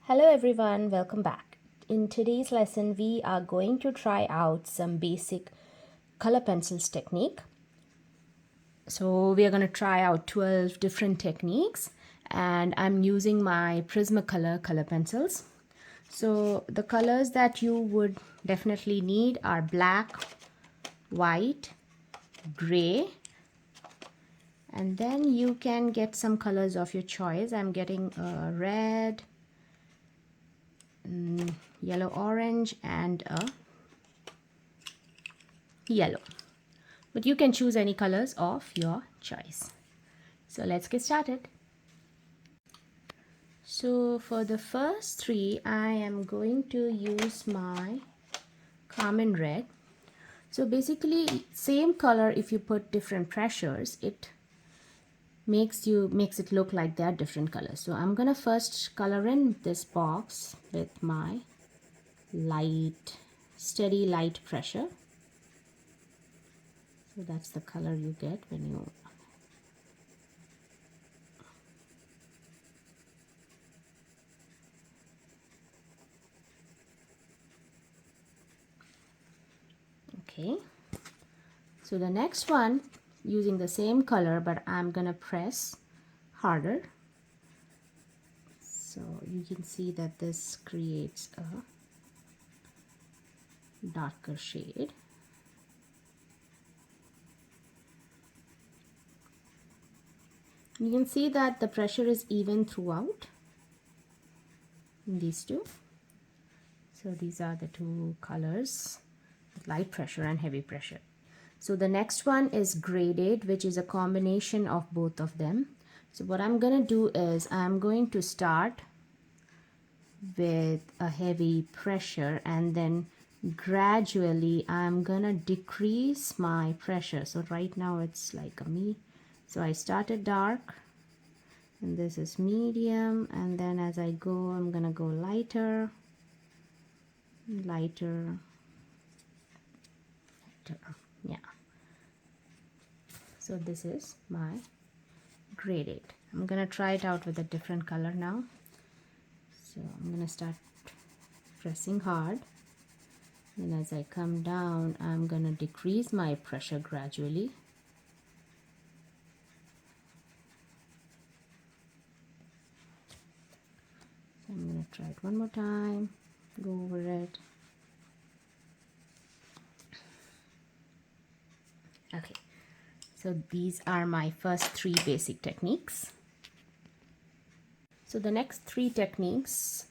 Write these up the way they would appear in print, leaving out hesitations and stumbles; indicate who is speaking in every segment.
Speaker 1: Hello everyone, welcome back. In today's lesson, we are going to try out some basic color pencils technique. So we are going to try out 12 different techniques and I'm using my Prismacolor color pencils. So the colors that you would definitely need are black, white, gray, and then you can get some colors of your choice. I'm getting red, yellow orange and a yellow, but you can choose any colors of your choice. So let's get started. So for the first three I am going to use my Carmine red. So basically same color, if you put different pressures, it makes it look like they're different colors. So I'm gonna first color in this box with my steady light pressure. So that's the color you get when you okay. So the next one, using the same color, but I'm gonna press harder. So you can see that this creates a darker shade. You can see that the pressure is even throughout in these two. So these are the two colors, light pressure and heavy pressure. So the next one is graded, which is a combination of both of them. So what I'm gonna do is I'm going to start with a heavy pressure and then gradually I'm gonna decrease my pressure. So right now it's like so I started dark and this is medium, and then as I go I'm gonna go lighter, yeah. So this is my graded. I'm gonna try it out with a different color now. So I'm gonna start pressing hard, and as I come down I'm gonna decrease my pressure gradually. So I'm gonna try it one more time, go over it. Okay, so these are my first three basic techniques. So the next three techniques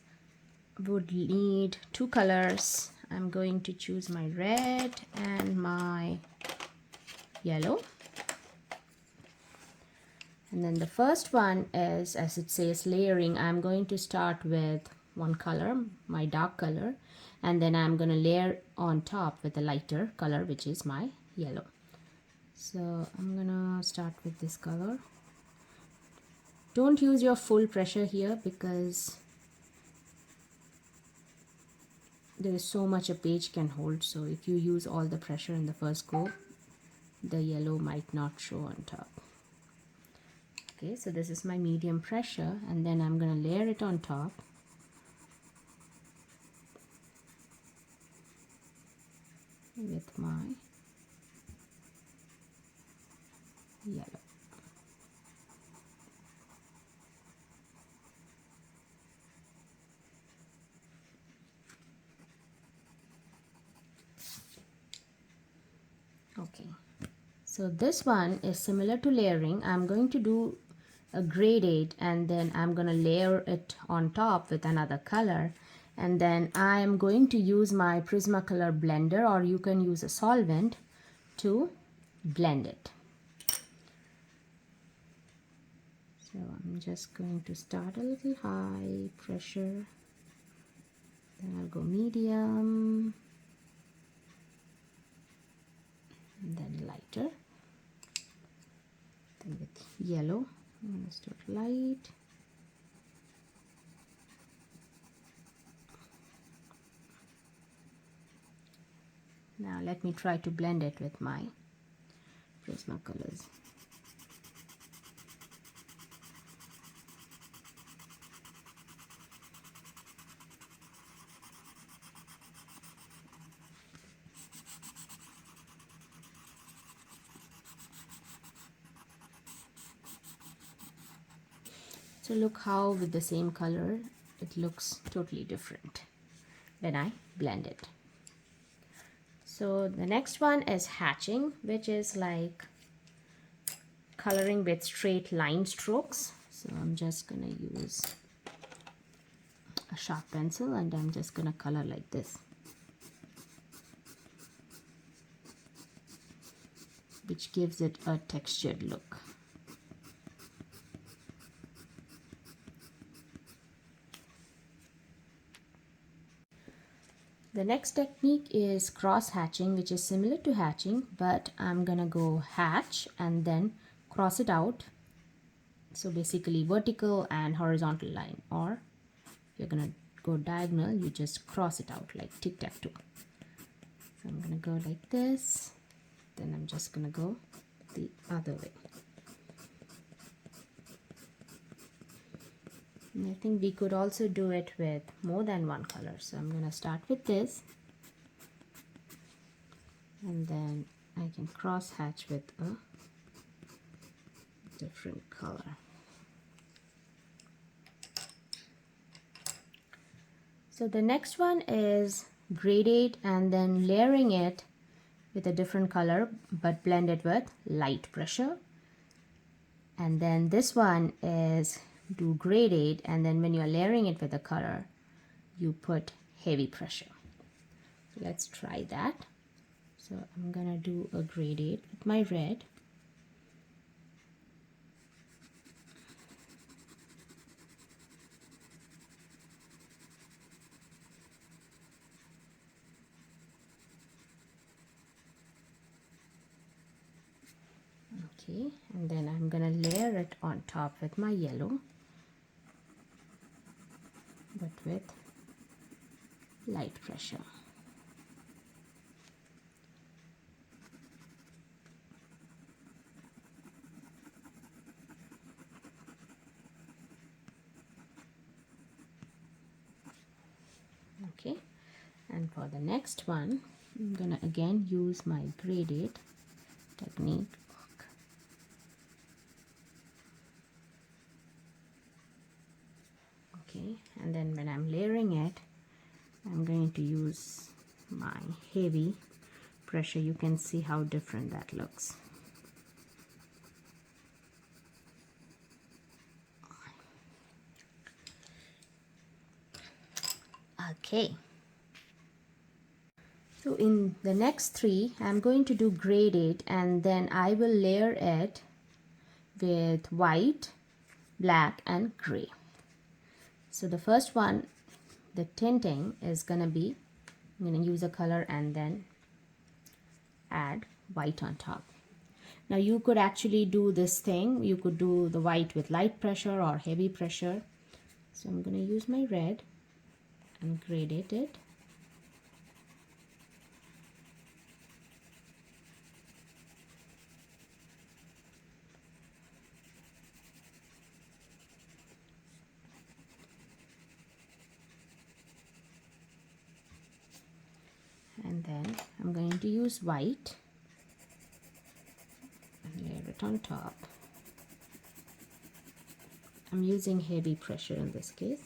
Speaker 1: would need two colors. I'm going to choose my red and my yellow. And then the first one is, as it says, layering. I'm going to start with one color, my dark color, and then I'm going to layer on top with a lighter color, which is my yellow. So I'm gonna start with this color. Don't use your full pressure here because there is so much a page can hold. So if you use all the pressure in the first go, the yellow might not show on top. Okay, so this is my medium pressure, and then I'm gonna layer it on top. With my yellow. Okay, so this one is similar to layering. I'm going to do a graded and then I'm going to layer it on top with another color, and then I am going to use my Prismacolor blender, or you can use a solvent to blend it. So I'm just going to start a little high pressure, then I'll go medium, and then lighter, then with yellow I'm going to start light, now let me try to blend it with my Prismacolors. So look how with the same color it looks totally different when I blend it. So the next one is hatching, which is like coloring with straight line strokes. So I'm just gonna use a sharp pencil and I'm just gonna color like this, which gives it a textured look. The next technique is cross hatching, which is similar to hatching, but I'm gonna go hatch and then cross it out. So basically vertical and horizontal line, or if you're gonna go diagonal, you just cross it out like tic-tac-toe. So I'm gonna go like this, then I'm just gonna go the other way. And I think we could also do it with more than one color. So I'm gonna start with this, and then I can cross hatch with a different color. So the next one is gradate and then layering it with a different color but blend it with light pressure. And then this one is do gradate, and then when you're layering it with a color you put heavy pressure. So let's try that. So I'm gonna do a gradate with my red. Okay, and then I'm gonna layer it on top with my yellow, but with light pressure. Okay, and for the next one I'm gonna again use my gradate technique. Okay, and then when I'm layering it I'm going to use my heavy pressure. You can see how different that looks. Okay, so in the next three I'm going to do gradate, and then I will layer it with white, black and gray. So the first one, the tinting, is gonna be, I'm gonna use a color and then add white on top. Now you could actually do this thing, you could do the white with light pressure or heavy pressure. So I'm gonna use my red and gradate it. And then I'm going to use white and layer it on top. I'm using heavy pressure in this case.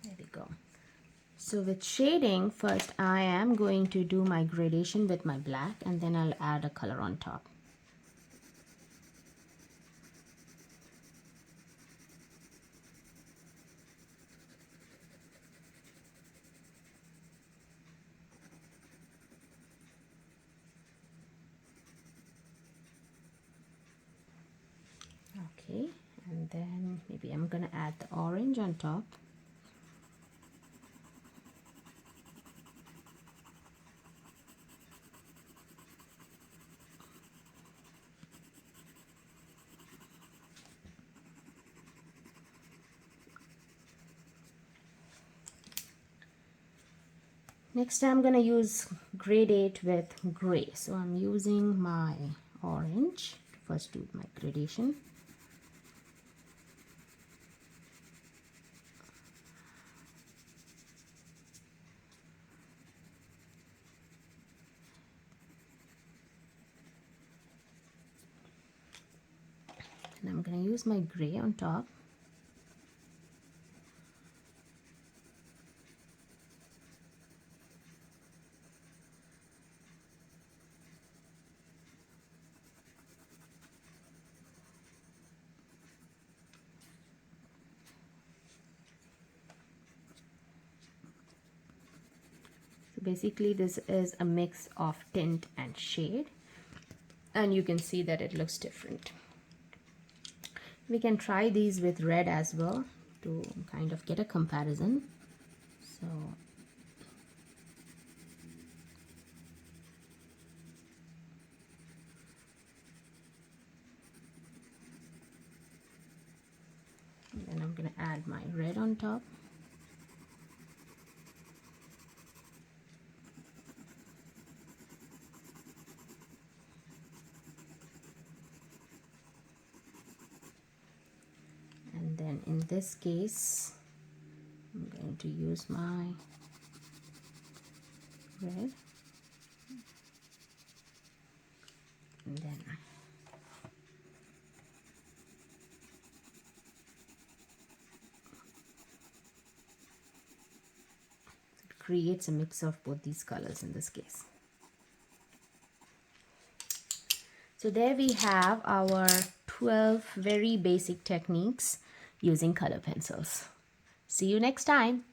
Speaker 1: There we go. So with shading, first I am going to do my gradation with my black, and then I'll add a color on top. Okay, and then maybe I'm gonna add the orange on top. Next I'm gonna use gradate with gray. So I'm using my orange to first do my gradation. And I'm going to use my gray on top. Basically this is a mix of tint and shade, and you can see that it looks different. We can try these with red as well to kind of get a comparison. So then I'm going to add my red on top. And then in this case, I'm going to use my red. And then it creates a mix of both these colors in this case. So there we have our 12 very basic techniques using color pencils. See you next time.